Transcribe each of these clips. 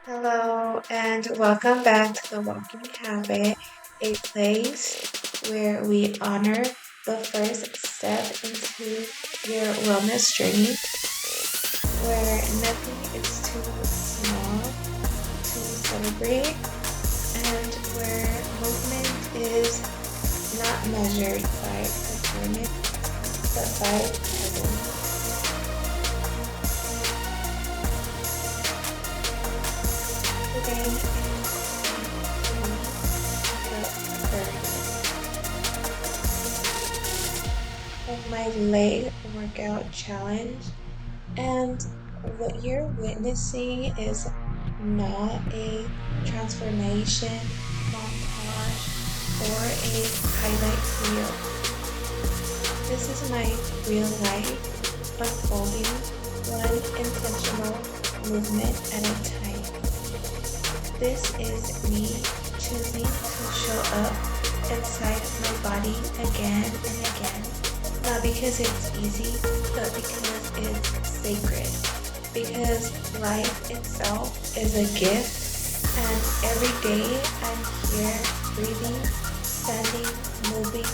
Hello, and welcome back to the Walking Habit, a place where we honor the first step into your wellness journey, where nothing is too small to celebrate, and where movement is not measured by performance but by presence. Today is day 30 of my leg workout challenge. And what you're witnessing is not a transformation montage or a highlight reel. This is my real life unfolding one intentional movement at a time. This is me choosing to show up inside my body again and again. Not because it's easy, but because it's sacred. Because life itself is a gift, and every day I'm here breathing, standing, moving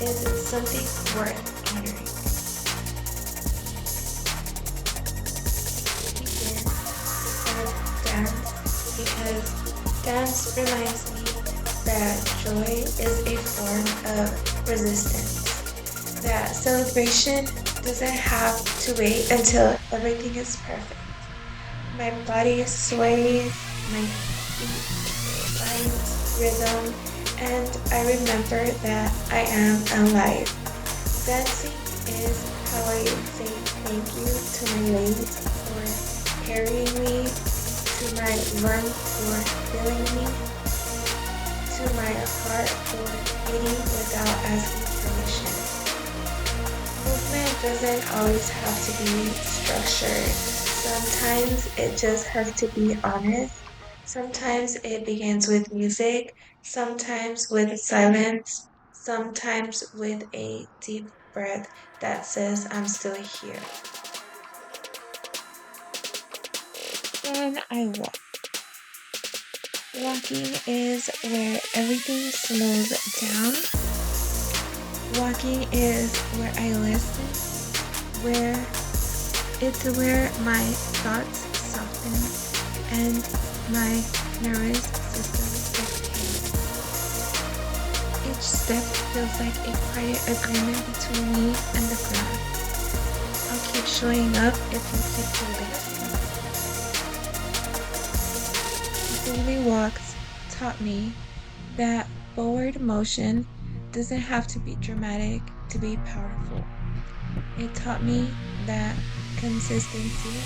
is something worth honoring. Begin with dance because dance reminds me that joy is a form of resistance, that celebration doesn't have to wait until everything is perfect. My body sways, my feet finds rhythm, and I remember that I am alive. Dancing is how I say thank you to my legs for carrying me, to my lungs for filling me, to my heart for beating without asking permission. Movement doesn't always have to be structured. Sometimes it just has to be honest. Sometimes it begins with music, sometimes with silence, sometimes with a deep breath that says, I'm still here. Then I walk. Walking is where everything slows down. Walking is where I listen, where it's where my thoughts soften and my nervous system exhales. Each step feels like a quiet agreement between me and the ground. I'll keep showing up if you keep holding me. Daily walks taught me that forward motion doesn't have to be dramatic to be powerful. It taught me that consistency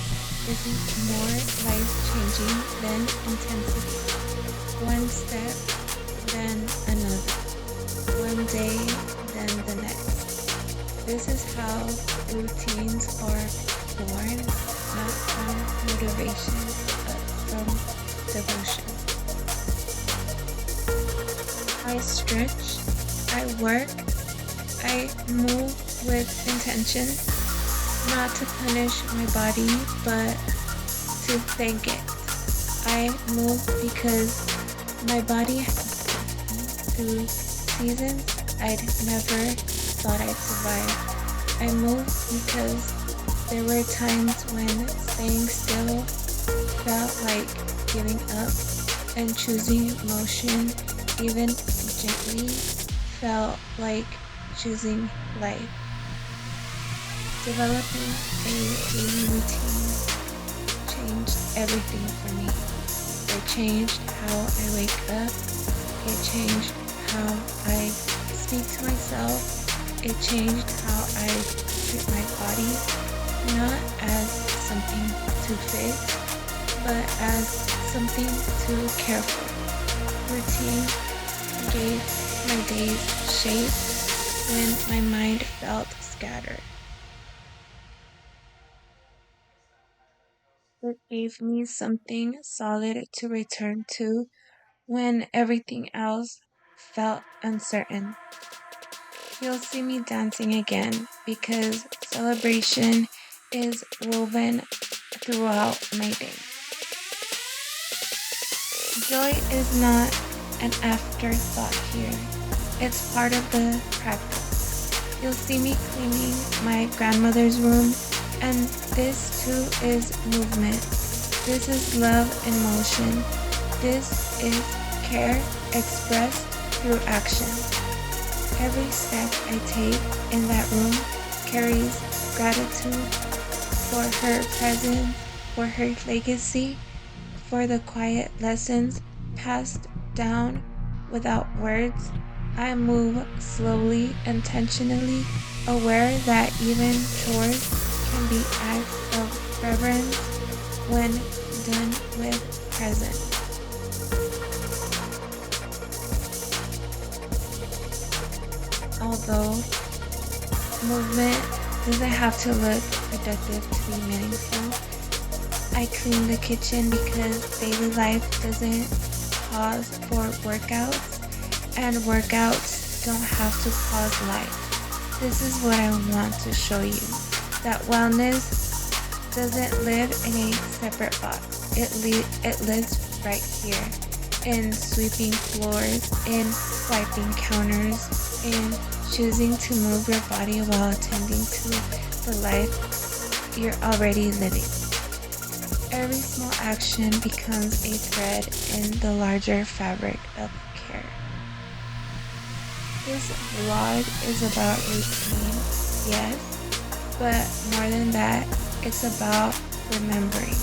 isn't more life changing than intensity. One step, then another. One day, then the next. This is how routines are born, not from motivation, but from devotion. I stretch, I work, I move with intention, not to punish my body, but to thank it. I move because my body has put me through seasons I'd never thought I'd survive. I move because there were times when staying still felt like giving up, and choosing motion, even gently, felt like choosing life. Developing a daily routine changed everything for me. It changed how I wake up. It changed how I speak to myself. It changed how I treat my body, not as something to fix, but as something to care for. Routine gave my days shape when my mind felt scattered. It gave me something solid to return to when everything else felt uncertain. You'll see me dancing again because celebration is woven throughout my day. Joy is not an afterthought here. It's part of the practice. You'll see me cleaning my grandmother's room, and this too is movement. This is love in motion. This is care expressed through action. Every step I take in that room carries gratitude for her presence, for her legacy, for the quiet lessons passed down without words. I move slowly, intentionally, aware that even chores can be acts of reverence when done with presence. Although movement doesn't have to look productive to be meaningful, I clean the kitchen because daily life doesn't pause for workouts, and workouts don't have to pause life. This is what I want to show you, that wellness doesn't live in a separate box. It lives right here, in sweeping floors, in wiping counters, in choosing to move your body while attending to the life you're already living. Every small action becomes a thread in the larger fabric of care. This vlog is about routine, yes, but more than that, it's about remembering.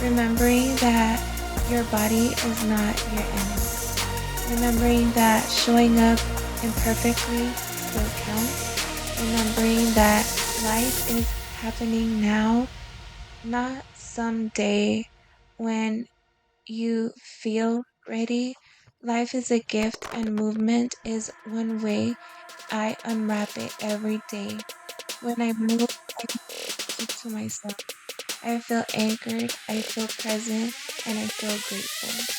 Remembering that your body is not your enemy. Remembering that showing up imperfectly still counts. Remembering that life is happening now, not someday when you feel ready. Life is a gift, and movement is one way I unwrap it every day. When I move, I speak to myself. I feel anchored, I feel present, and I feel grateful.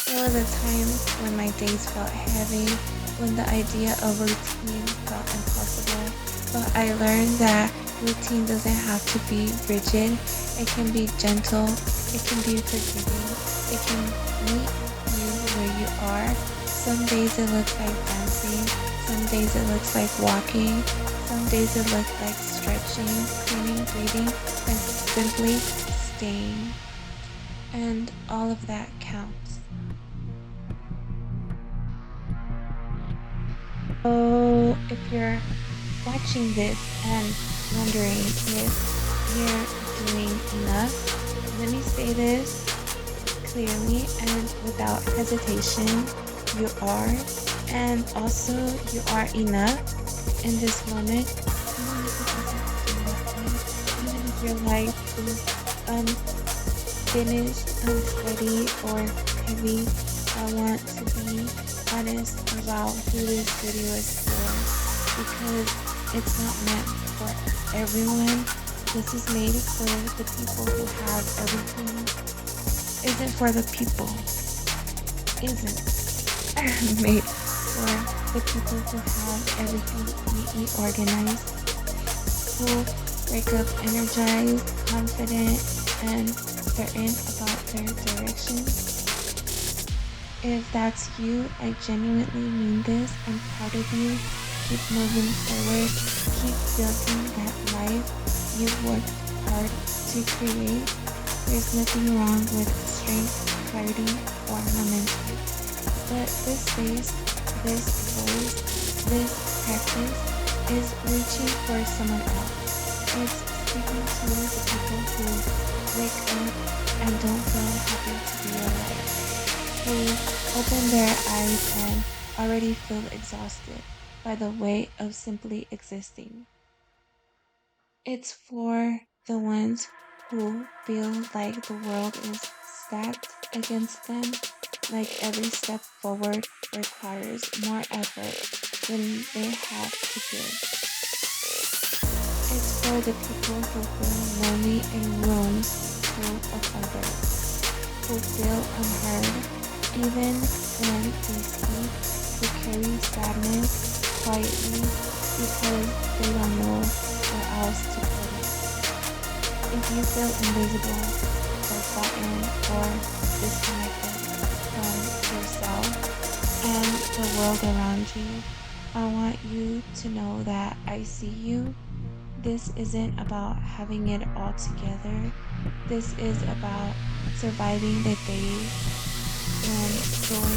There was a time when my days felt heavy, when the idea of routine felt impossible, but I learned that routine doesn't have to be rigid. It can be gentle, it can be forgiving, it can meet you where you are. Some days it looks like dancing, some days it looks like walking, some days it looks like stretching, cleaning, breathing, and simply staying. And all of that counts. So, if you're watching this and wondering if you're doing enough, let me say this clearly and without hesitation. You are, and also you are enough in this moment. Even if your life is unfinished, unsteady, or heavy, I want to be honest about who this video is for, because it's not meant for everyone. This is made for the people who have everything. Isn't for the people. Isn't made for the people who have everything neatly organized, who wake up energized, confident, and certain about their direction. If that's you, I genuinely mean this. I'm proud of you. Keep moving forward. Keep building that life you've worked hard to create. There's nothing wrong with strength, clarity, or momentum. But this space, this voice, this practice is reaching for someone else. It's speaking to the people who wake up and don't feel happy to be alive, who open their eyes and already feel exhausted by the weight of simply existing. It's for the ones who feel like the world is stacked against them, like every step forward requires more effort than they have to give. It's for the people who feel lonely in rooms full of others, who feel unheard even when they speak, who carry sadness quietly because because they don't know where else to put it. If you feel invisible, forgotten, or disconnected from yourself and the world around you, I want you to know that I see you. This isn't about having it all together. This is about surviving the days when joy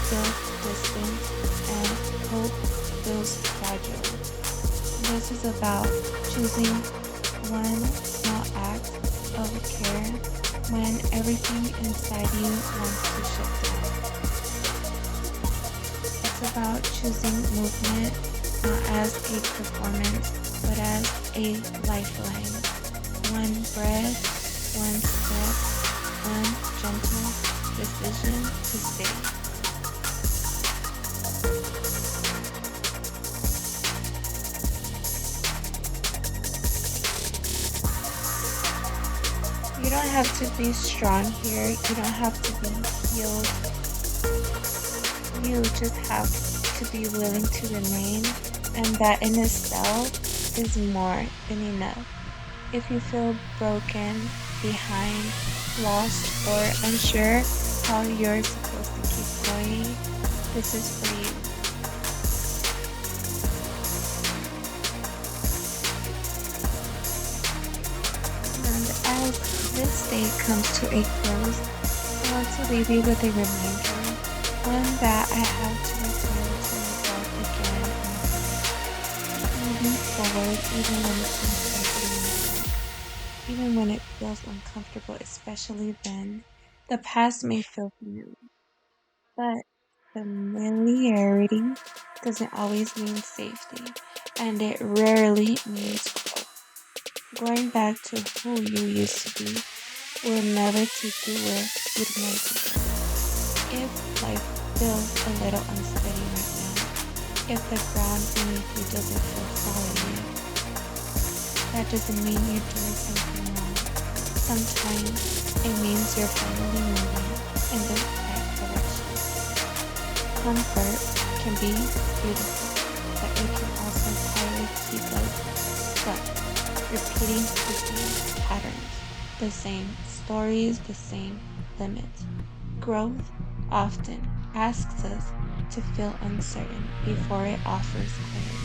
feels distant and hope feels fragile. This is about choosing one small act of care when everything inside you wants to shut down. It's about choosing movement not as a performance, but as a lifeline. One breath, one step, one gentle decision to stay. You don't have to be strong here. You don't have to be healed. You just have to be willing to remain, and that in itself is more than enough. If you feel broken, behind, lost, or unsure how you're supposed to keep going, this is for you. And as this day comes to a close, I want to leave you with a reminder, one that I have to return to myself again and again. Moving forward, even when it seems comfortable, even when it feels uncomfortable, especially then. The past may feel familiar, but familiarity doesn't always mean safety, and it rarely means growth. Going back to who you used to be will never take you where you'd meant to go. If life feels a little unsteady right now, if the ground beneath you doesn't feel solid yet, that doesn't mean you're doing something wrong. Sometimes it means you're finally moving in the right direction. Comfort can be beautiful, but it can also quietly keep us stuck, repeating the same patterns, the same stories, the same limits. Growth often asks us to feel uncertain before it offers clarity.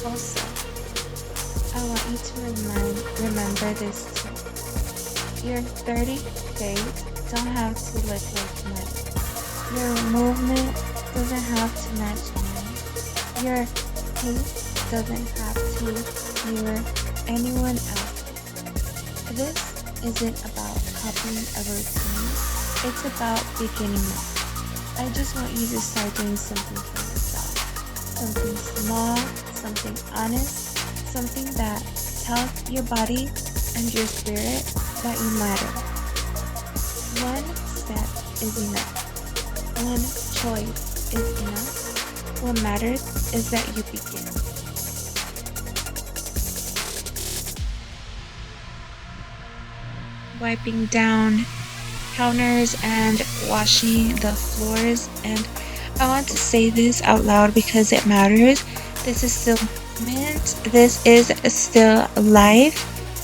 Also, I want you to remember this too. Your 30 days don't have to look like mine. Your movement doesn't have to match mine. Your pace doesn't have to mirror anyone else's. This isn't about copying a routine, it's about beginning now. I just want you to start doing something for yourself. Something small, something honest, something that tells your body and your spirit that you matter. One step is enough. One choice is enough. What matters is that you begin. Wiping down counters and washing the floors. And I want to say this out loud because it matters. This is still movement. This is still life.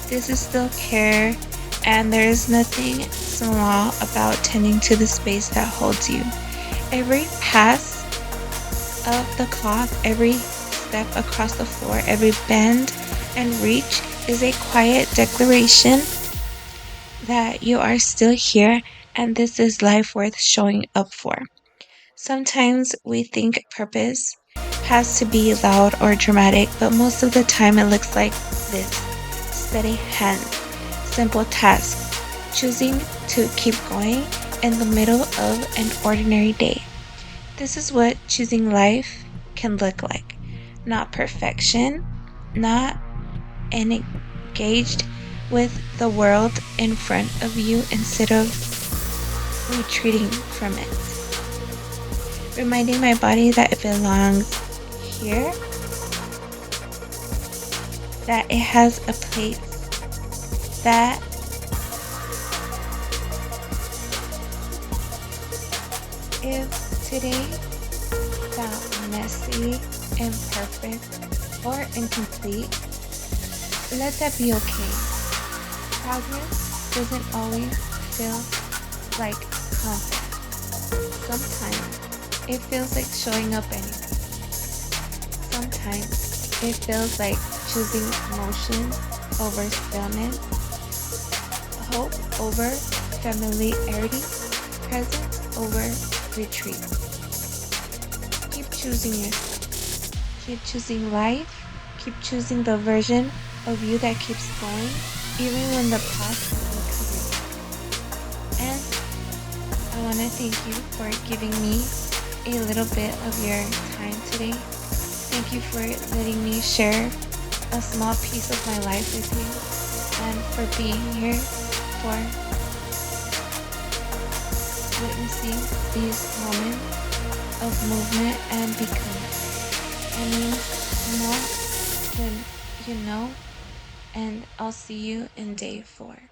This is still care. And there is nothing small about tending to the space that holds you. Every pass of the cloth, every step across the floor, every bend and reach is a quiet declaration that you are still here and this is life worth showing up for. Sometimes we think purpose has to be loud or dramatic, but most of the time it looks like this: steady hand, simple task, choosing to keep going in the middle of an ordinary day. This is what choosing life can look like. Not perfection, not engaged with the world in front of you instead of retreating from it. Reminding my body that it belongs here, that it has a place, that If today felt messy, imperfect, or incomplete, let that be okay. Progress doesn't always feel like confidence. Sometimes it feels like showing up anyway. Sometimes it feels like choosing motion over stillness, hope over familiarity, presence over retreat. Keep choosing yourself. Keep choosing life. Keep choosing the version of you that keeps going, even when the path looks weird. And I want to thank you for giving me a little bit of your time today. Thank you for letting me share a small piece of my life with you and for being here for witnessing these moments of movement and becoming. It means more than you know, and I'll see you in day 4.